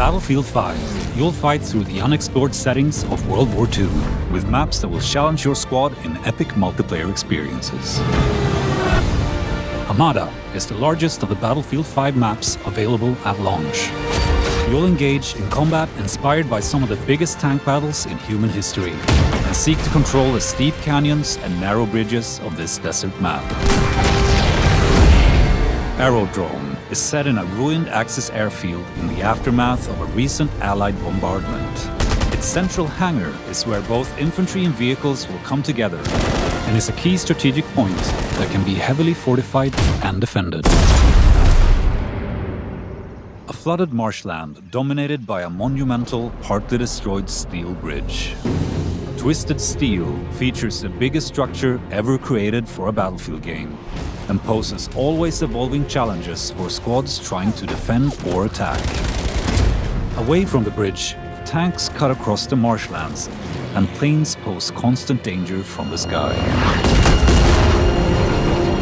Battlefield 5, you'll fight through the unexplored settings of World War II, with maps that will challenge your squad in epic multiplayer experiences. Armada is the largest of the Battlefield 5 maps available at launch. You'll engage in combat inspired by some of the biggest tank battles in human history, and seek to control the steep canyons and narrow bridges of this desert map. Aerodrome is set in a ruined Axis airfield in the aftermath of a recent Allied bombardment. Its central hangar is where both infantry and vehicles will come together, and is a key strategic point that can be heavily fortified and defended. A flooded marshland dominated by a monumental, partly destroyed steel bridge. Twisted Steel features the biggest structure ever created for a Battlefield game, and poses always evolving challenges for squads trying to defend or attack. Away from the bridge, tanks cut across the marshlands, and planes pose constant danger from the sky.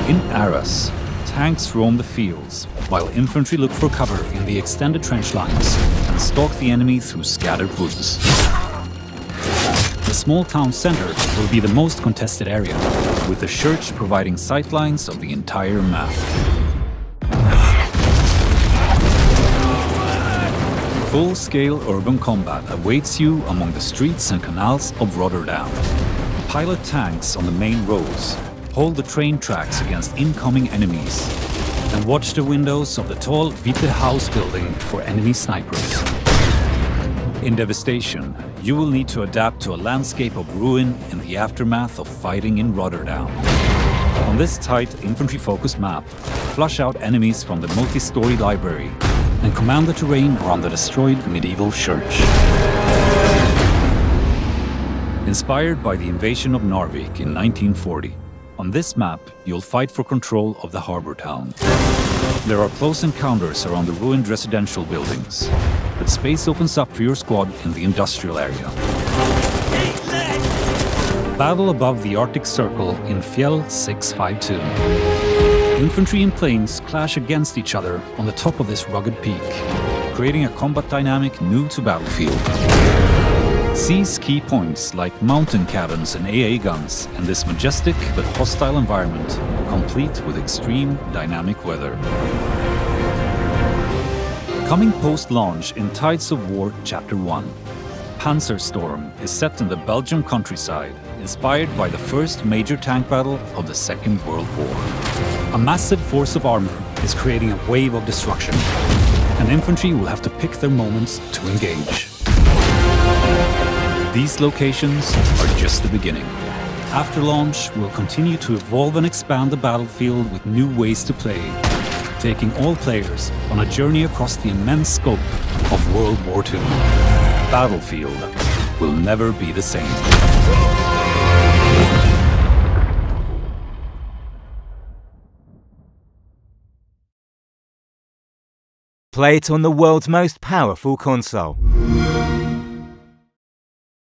In Arras, tanks roam the fields, while infantry look for cover in the extended trench lines and stalk the enemy through scattered woods. The small town center will be the most contested area, with the church providing sightlines of the entire map. Full-scale urban combat awaits you among the streets and canals of Rotterdam. Pilot tanks on the main roads, hold the train tracks against incoming enemies, and watch the windows of the tall Witte House building for enemy snipers. In Devastation, you will need to adapt to a landscape of ruin in the aftermath of fighting in Rotterdam. On this tight, infantry-focused map, flush out enemies from the multi-story library and command the terrain around the destroyed medieval church. Inspired by the invasion of Narvik in 1940, on this map, you'll fight for control of the harbor town. There are close encounters around the ruined residential buildings, but space opens up for your squad in the industrial area. Battle above the Arctic Circle in Fjell 652. Infantry and planes clash against each other on the top of this rugged peak, creating a combat dynamic new to Battlefield. Seize key points like mountain cabins and AA guns in this majestic but hostile environment, complete with extreme dynamic weather. Coming post-launch in Tides of War Chapter 1, Panzerstorm is set in the Belgian countryside, inspired by the first major tank battle of the Second World War. A massive force of armor is creating a wave of destruction, and infantry will have to pick their moments to engage. These locations are just the beginning. After launch, we'll continue to evolve and expand the battlefield with new ways to play, taking all players on a journey across the immense scope of World War II. Battlefield will never be the same. Play it on the world's most powerful console.